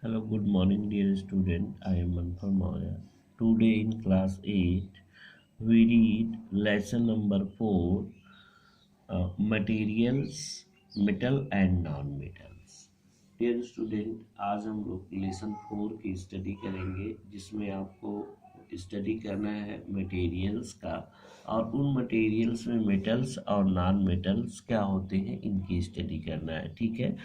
Hello, good morning, dear student. I am Manfar Maurya. Today in class 8, we read lesson number 4, materials, metal and non-metals. Dear student, आज हम लोग lesson 4 की study करेंगे, जिसमें आपको study करना है मटेरियल्स का, और उन मटेरियल्स में मेटल्स और नॉन मेटल्स क्या होते हैं इनकी स्टडी करना है। ठीक है,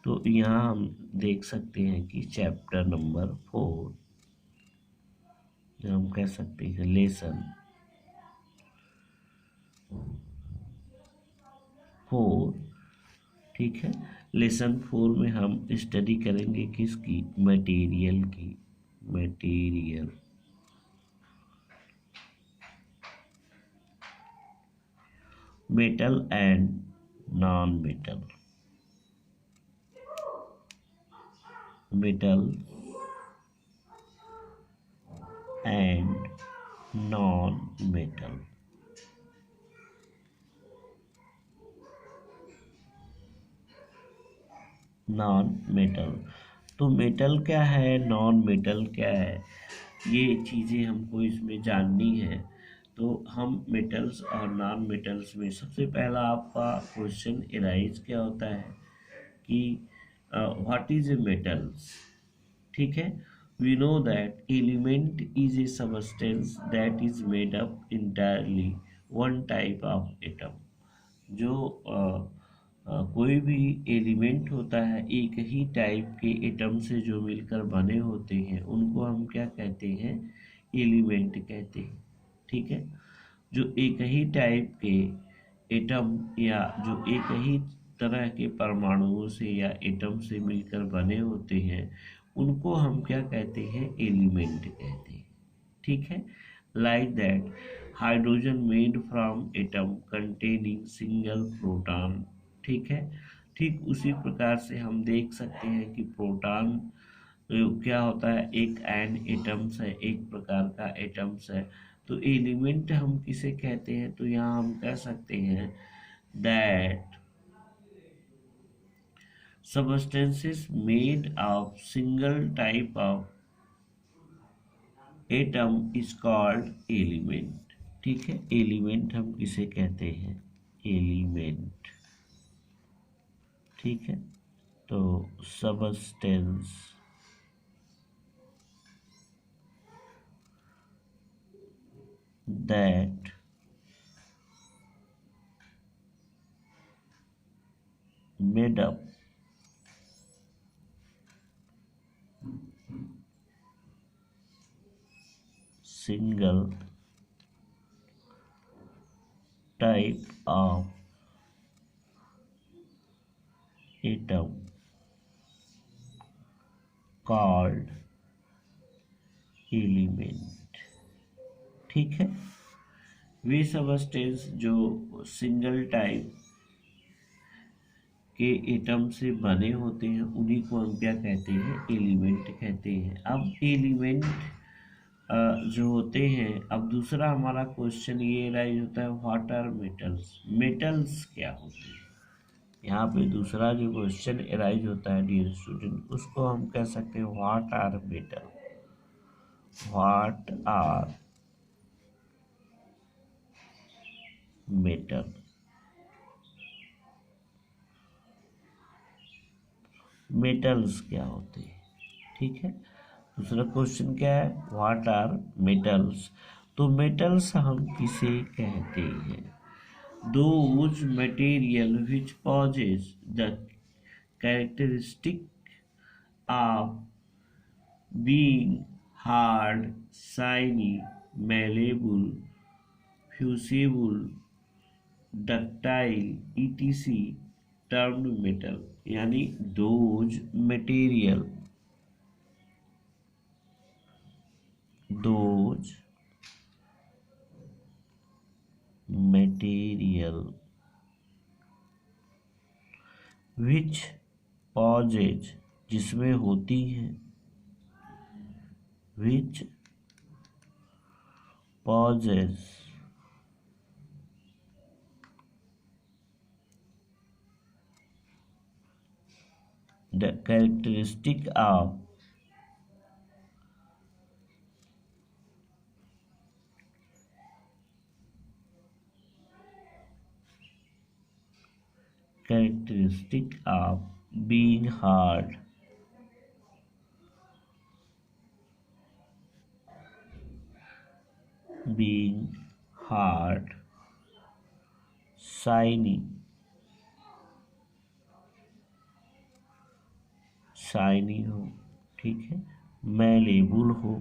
तो यहाँ हम देख सकते हैं कि चैप्टर नंबर 4, जो हम कह सकते हैं लेसन 4। ठीक है, लेसन 4 में हम स्टडी करेंगे किसकी, मटेरियल की। Material, metal and non metal. Metal and non metal. Non metal, तो मेटल क्या है, नॉन मेटल क्या है, ये चीज़ें हमको इसमें जाननी है। तो हम मेटल्स और नॉन मेटल्स में सबसे पहला आपका क्वेश्चन एराइज क्या होता है कि व्हाट इज ए मेटल्स। ठीक है, we know that element is a substance that is made up entirely one type of atom. जो कोई भी एलिमेंट होता है एक ही टाइप के एटम से जो मिलकर बने होते हैं, उनको हम क्या कहते हैं, एलिमेंट कहते हैं। ठीक है, जो एक ही टाइप के एटम या जो एक ही तरह के परमाणुओं से या एटम से मिलकर बने होते हैं, उनको हम क्या कहते हैं, एलिमेंट कहते हैं। ठीक है, like that hydrogen made from atom containing single proton। ठीक है, ठीक उसी प्रकार से हम देख सकते हैं कि प्रोटॉन क्या होता है, एक एन एटम्स है, एक प्रकार का एटम्स है। तो एलिमेंट हम किसे कहते हैं, तो यहाँ हम कह सकते हैं that substances made of single type of atom is called element. ठीक है, एलिमेंट हम किसे कहते हैं, एलिमेंट। ठीक है, तो substance that made up single type of atom called element. ठीक है, वे सबस्टेंस जो सिंगल टाइप के एटम से बने होते हैं, उन्हीं को हम क्या कहते हैं, एलिमेंट कहते हैं। अब एलिमेंट जो होते हैं, अब दूसरा हमारा क्वेश्चन ये राइज होता है, व्हाट आर मेटल्स। मेटल्स क्या होते हैं, यहाँ पे दूसरा जो क्वेश्चन राइज होता है डियर स्टूडेंट, उसको हम कह सकते हैं what are metal. What are metal, metals क्या होते हैं। ठीक है, दूसरा क्वेश्चन क्या है, व्हाट आर मेटल्स। तो मेटल्स हम किसे कहते हैं, those material which possess the characteristic of being hard, shiny, malleable, fusible, ductile, etc. termed metal। यानी those material, those material which possess, जिसमें होती हैं, which possess the characteristic of characteristic of being hard, being hard, shiny, shiny हो, ठीक है, malleable हो,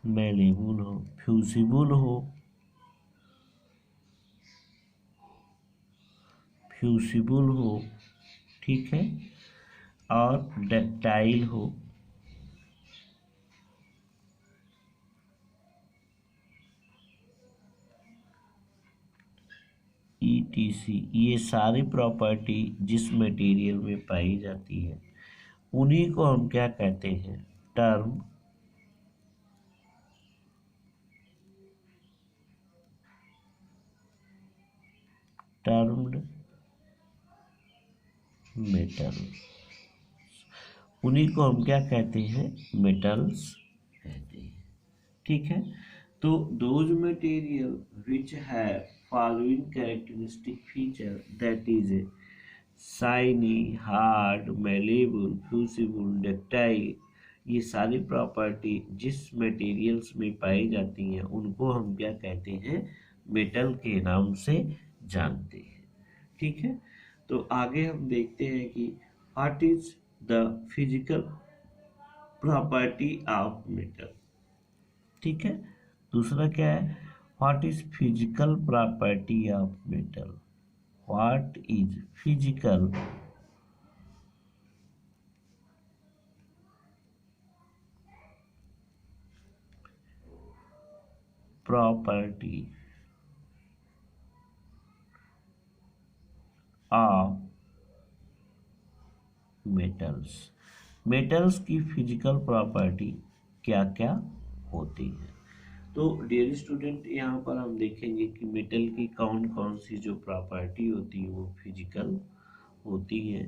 malleable हो, fusible हो, फ्यूसिबल हो, ठीक है, और डक्टाइल हो, ETC। ये सारी प्रॉपर्टी जिस मटेरियल में पाई जाती है उन्हीं को हम क्या कहते हैं, टर्म्ड मेटल, उन्हीं को हम क्या कहते हैं, मेटल्स कहते हैं, ठीक है। तो those material which have following characteristic feature, that is shiny, hard, malleable, fusible, ductile, ये सारी प्रॉपर्टी जिस मटेरियल्स में पाई जाती हैं उनको हम क्या कहते हैं, मेटल के नाम से जानते हैं, ठीक है। तो आगे हम देखते हैं कि what is the physical property of metal, ठीक है। दूसरा क्या है, what is physical property of metal, what is physical property of metals, metals की फिजिकल प्रॉपर्टी क्या क्या होती है। तो डियर स्टूडेंट, यहाँ पर हम देखेंगे कि मेटल की कौन कौन सी जो प्रॉपर्टी होती है वो फिजिकल होती है।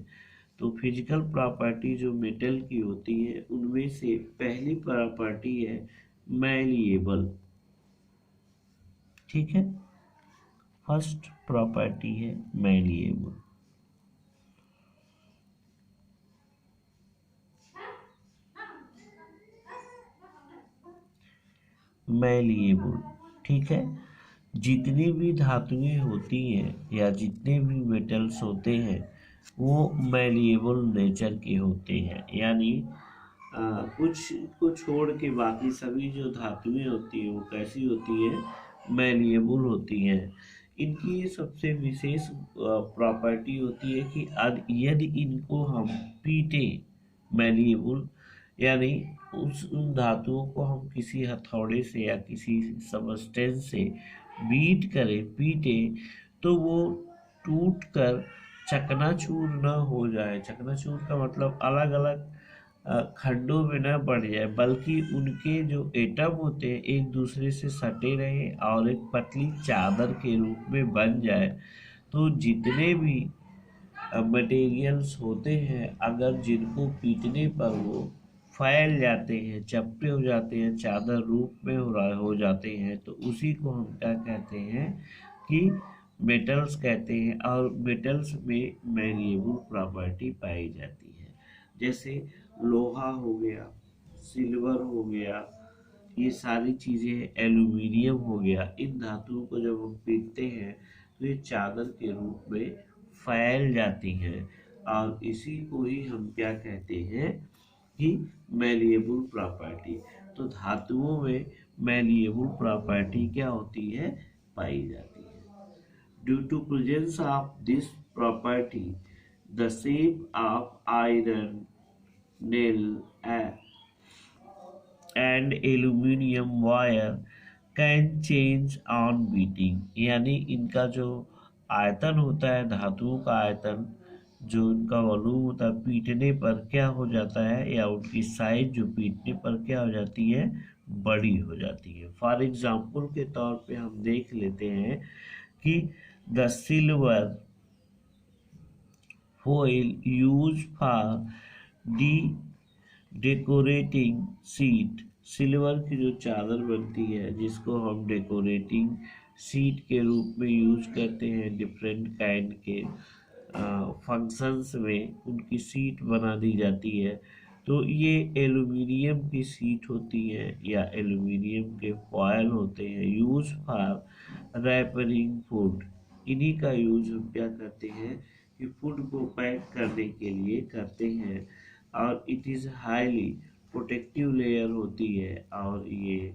तो फिजिकल प्रॉपर्टी जो मेटल की होती है उनमें से पहली प्रॉपर्टी है मैलिएबल, ठीक है, फर्स्ट प्रॉपर्टी है मैलिएबल। मैलिएबल, ठीक है, जितनी भी धातुएं होती हैं या जितने भी मेटल्स होते हैं वो मैलिएबल नेचर के होते हैं, यानी कुछ को छोड़ के बाकी सभी जो धातुएं होती हैं वो कैसी होती है, मैलिएबल होती हैं। इनकी ये सबसे विशेष प्रॉपर्टी होती है कि यदि इनको हम पीटे, मैलिएबल यानी उन धातुओं को हम किसी हथौड़े से या किसी सबस्टेंस से बीट करें, पीटे, तो वो टूट कर चकनाचूर न हो जाए। चकनाचूर का मतलब अलग अलग खंडों में न बढ़ जाए, बल्कि उनके जो एटम होते हैं एक दूसरे से सटे रहे और एक पतली चादर के रूप में बन जाए। तो जितने भी मटेरियल्स होते हैं अगर जिनको पीटने पर वो फैल जाते हैं, चपटे हो जाते हैं, चादर रूप में हो जाते हैं, तो उसी को हम क्या कहते हैं कि मेटल्स कहते हैं। और मेटल्स में मैलिएबल प्रॉपर्टी पाई जाती है, जैसे लोहा हो गया, सिल्वर हो गया, ये सारी चीज़ें, एल्यूमिनियम हो गया, इन धातुओं को जब हम पीटते हैं तो ये चादर के रूप में फैल जाती हैं और इसी को ही हम क्या कहते हैं कि मैलिएबल प्रॉपर्टी। तो धातुओं में मैलिएबल प्रॉपर्टी क्या होती है, पाई जाती है। Due to presence of this property the shape of iron, nail and aluminium wire can change on beating, यानी इनका जो आयतन होता है, धातुओं का आयतन, जो इनका वॉल्यूम होता है, पीटने पर क्या हो जाता है, या उनकी साइज जो पीटने पर क्या हो जाती है, बड़ी हो जाती है। फॉर एग्जाम्पल के तौर पे हम देख लेते हैं कि the silver foil used for decorating seat silver की जो चादर बनती है जिसको हम डेकोरेटिंग शीट के रूप में यूज करते हैं, डिफरेंट काइंड के फंक्शंस में उनकी शीट बना दी जाती है। तो ये एल्युमिनियम की शीट होती है या एल्युमिनियम के फॉयल होते हैं, यूज फॉर रैपरिंग फूड। इन्हीं का यूज हम क्या करते हैं कि फूड को पैक करने के लिए करते हैं। और it is highly protective layer होती है, और ये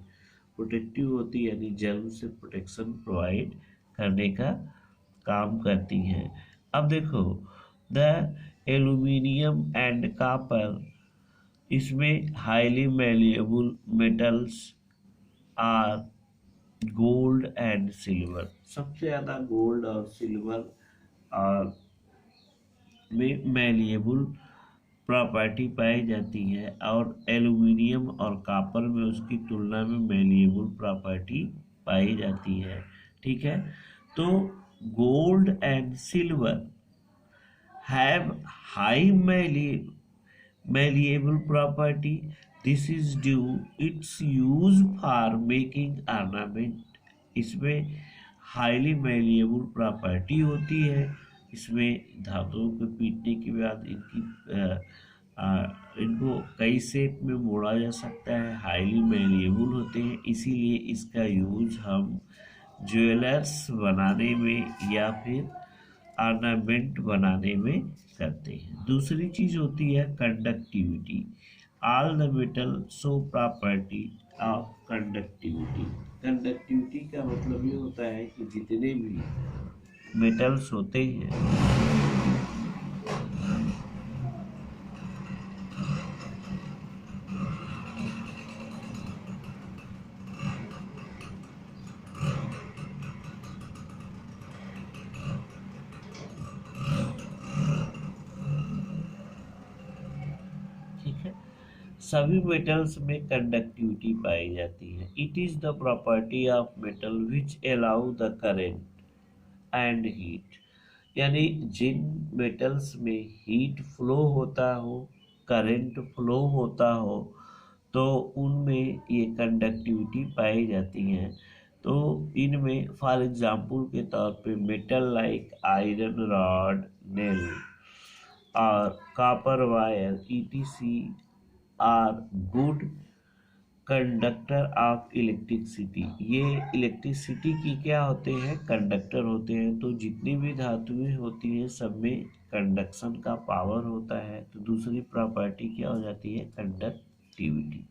प्रोटेक्टिव होती है यानी जर्म से प्रोटेक्शन प्रोवाइड करने का काम करती हैं। अब देखो, द एल्यूमिनियम एंड कॉपर, इसमें highly malleable metals are gold and silver. सबसे ज़्यादा गोल्ड और सिल्वर और में मैल्येबल प्रॉपर्टी पाई जाती है, और एल्यूमिनियम और कॉपर में उसकी तुलना में मैल्येबल प्रॉपर्टी पाई जाती है। ठीक है, तो gold and silver have high malleable property. This is due its use for making ornament। इसमें हाईली malleable प्रॉपर्टी होती है। इसमें धातुओं को पीटने के बाद इनको कई शेप में मोड़ा जा सकता है, हाईली malleable होते हैं, इसीलिए इसका यूज हम ज्वेलर्स बनाने में या फिर ऑर्नामेंट बनाने में करते हैं। दूसरी चीज होती है conductivity. All the metal show property of conductivity. Conductivity का मतलब ये होता है कि जितने भी मेटल्स होते हैं, सभी मेटल्स में कंडक्टिविटी पाई जाती है। It is the property of metal which allow the current and heat. यानी जिन मेटल्स में हीट फ्लो होता हो, करंट फ्लो होता हो, तो उनमें ये कंडक्टिविटी पाई जाती है। तो इनमें फॉर एग्जांपल के तौर पे metal like iron rod, nail और copper wire etc are good conductor of electricity. ये इलेक्ट्रिसिटी की क्या होते हैं, कंडक्टर होते हैं। तो जितनी भी धातुएं होती हैं सब में कंडक्शन का पावर होता है। तो दूसरी प्रॉपर्टी क्या हो जाती है, कंडक्टिविटी।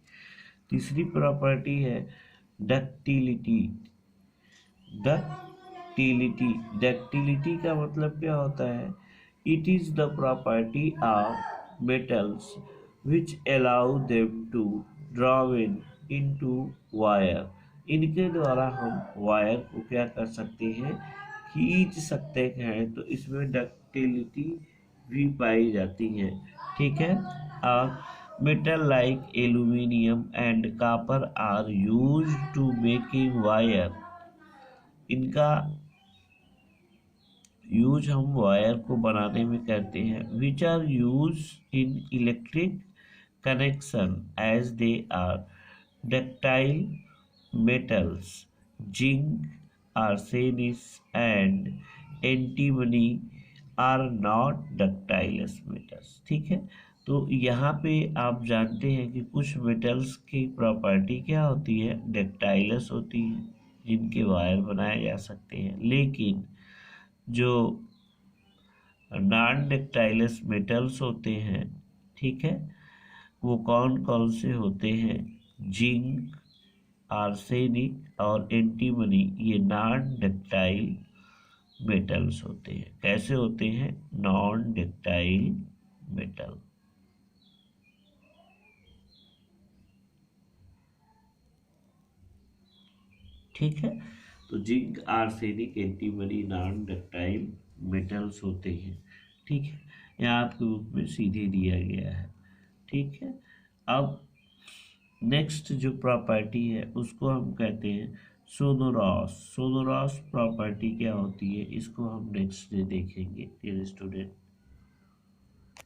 तीसरी प्रॉपर्टी है डक्टिलिटी। डक्टिलिटी का मतलब क्या होता है, it is the property of metals which allow them to draw into wire। इनके द्वारा हम वायर को क्या कर सकते हैं, खींच सकते हैं। तो इसमें डक्टिलिटी भी पाई जाती है। ठीक है, और metal like aluminium and copper are use to making wire. इनका यूज हम वायर को बनाने में करते हैं, which are use in electric connection as they are ductile metals। Zinc, arsenic and antimony are not ductile metals। ठीक है, तो यहाँ पे आप जानते हैं कि कुछ मेटल्स की प्रॉपर्टी क्या होती है, डक्टाइलस होती है, जिनके वायर बनाए जा सकते हैं। लेकिन जो नॉन डक्टाइलस मेटल्स होते हैं, ठीक है, वो कौन कौन से होते हैं, जिंक, आर्सेनिक और एंटीमनी, ये नॉन डक्टाइल मेटल्स होते हैं। कैसे होते हैं, नॉन डक्टाइल मेटल। ठीक है, तो zinc, arsenic, antimony non ductile metals होते हैं। ठीक है, यहाँ आपके बुक में सीधे दिया गया है। ठीक है, अब नेक्स्ट जो प्रॉपर्टी है उसको हम कहते हैं सोनोरॉस। सोनोरॉस प्रॉपर्टी क्या होती है, इसको हम नेक्स्ट डे देखेंगे डियर स्टूडेंट।